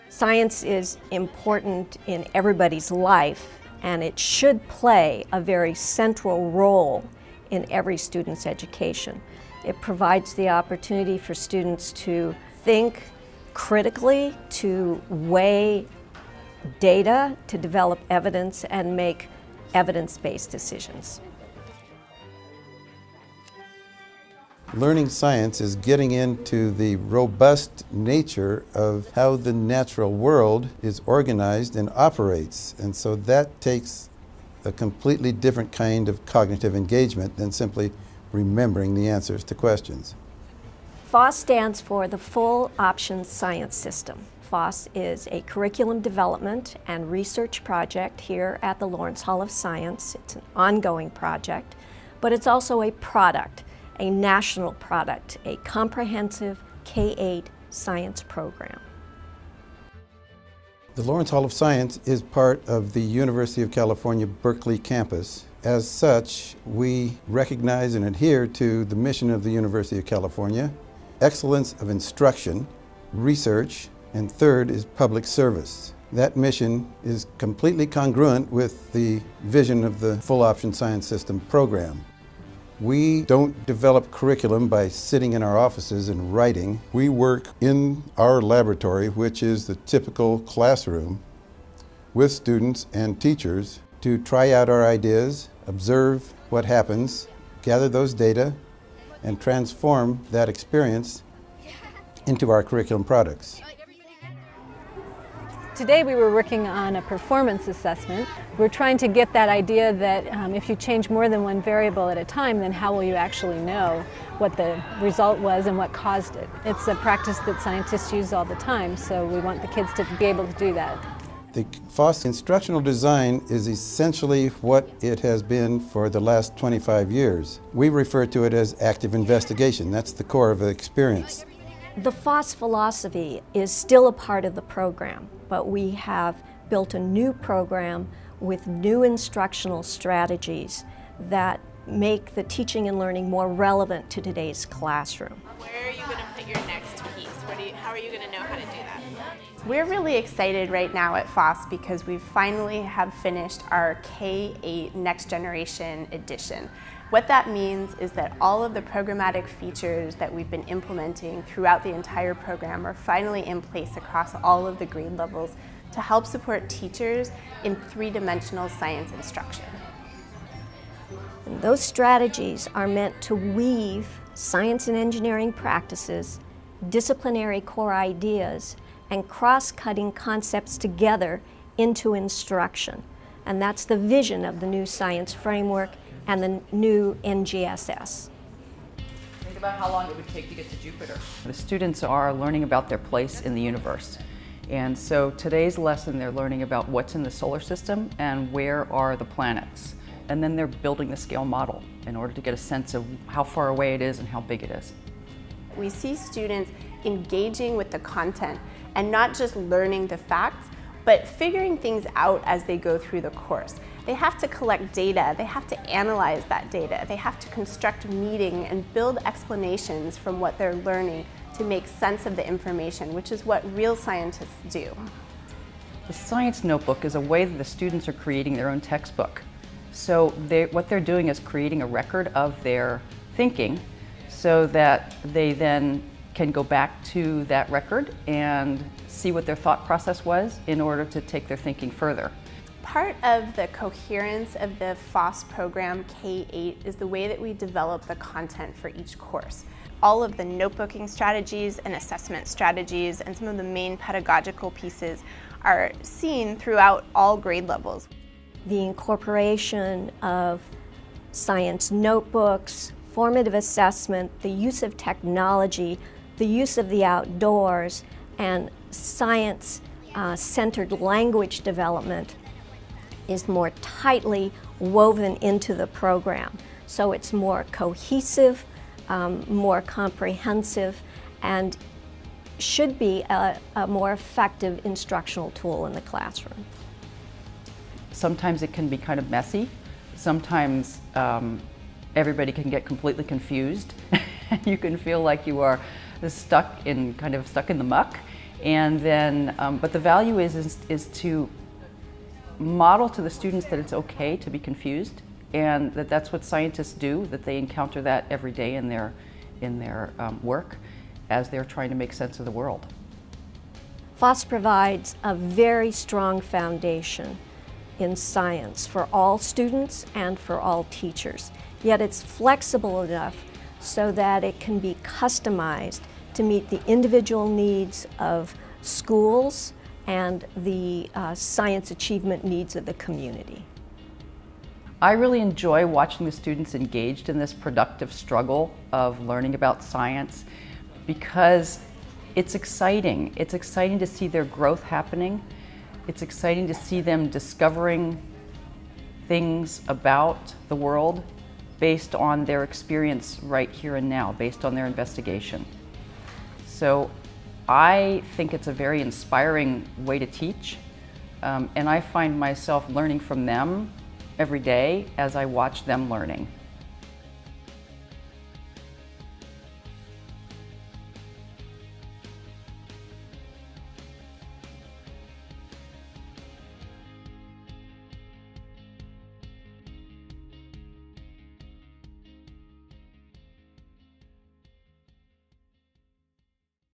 Science is important in everybody's life, and it should play a very central role in every student's education. It provides the opportunity for students to think critically, to weigh data, to develop evidence, and make evidence-based decisions. Learning science is getting into the robust nature of how the natural world is organized and operates. And so that takes a completely different kind of cognitive engagement than simply remembering the answers to questions. FOSS stands for the Full Option Science System. FOSS is a curriculum development and research project here at the Lawrence Hall of Science. It's an ongoing project, but it's also a product, a national product, a comprehensive K-8 science program. The Lawrence Hall of Science is part of the University of California, Berkeley campus. As such, we recognize and adhere to the mission of the University of California, excellence of instruction, research, and third is public service. That mission is completely congruent with the vision of the Full Option Science System program. We don't develop curriculum by sitting in our offices and writing. We work in our laboratory, which is the typical classroom, with students and teachers to try out our ideas, observe what happens, gather those data, and transform that experience into our curriculum products. Today we were working on a performance assessment. We're trying to get that idea that if you change more than one variable at a time, then how will you actually know what the result was and what caused it? It's a practice that scientists use all the time, so we want the kids to be able to do that. The FOSS instructional design is essentially what it has been for the last 25 years. We refer to it as active investigation. That's the core of the experience. The FOSS philosophy is still a part of the program, but we have built a new program with new instructional strategies that make the teaching and learning more relevant to today's classroom. Where are you going to put your next piece? How are you going to know how to do that? We're really excited right now at FOSS because we finally have finished our K-8 Next Generation edition. What that means is that all of the programmatic features that we've been implementing throughout the entire program are finally in place across all of the grade levels to help support teachers in three-dimensional science instruction. And those strategies are meant to weave science and engineering practices, disciplinary core ideas, and cross-cutting concepts together into instruction. And that's the vision of the new science framework and the new NGSS. Think about how long it would take to get to Jupiter. The students are learning about their place in the universe. And so today's lesson, they're learning about what's in the solar system and where are the planets. And then they're building the scale model in order to get a sense of how far away it is and how big it is. We see students engaging with the content and not just learning the facts, but figuring things out as they go through the course. They have to collect data, they have to analyze that data, they have to construct meaning and build explanations from what they're learning to make sense of the information, which is what real scientists do. The science notebook is a way that the students are creating their own textbook. So what they're doing is creating a record of their thinking so that they then can go back to that record and see what their thought process was in order to take their thinking further. Part of the coherence of the FOSS program K-8 is the way that we develop the content for each course. All of the notebooking strategies and assessment strategies and some of the main pedagogical pieces are seen throughout all grade levels. The incorporation of science notebooks, formative assessment, the use of technology, the use of the outdoors, and science-centered language development is more tightly woven into the program. So it's more cohesive, more comprehensive, and should be a more effective instructional tool in the classroom. Sometimes it can be kind of messy. Sometimes everybody can get completely confused You can feel like you are stuck in the muck. And then, but the value is to model to the students that it's okay to be confused, and that's what scientists do, that they encounter that every day in their work as they're trying to make sense of the world. FOSS provides a very strong foundation in science for all students and for all teachers. Yet it's flexible enough so that it can be customized to meet the individual needs of schools and the science achievement needs of the community. I really enjoy watching the students engaged in this productive struggle of learning about science because it's exciting. It's exciting to see their growth happening. It's exciting to see them discovering things about the world based on their experience right here and now, based on their investigation. So I think it's a very inspiring way to teach, and I find myself learning from them every day as I watch them learning.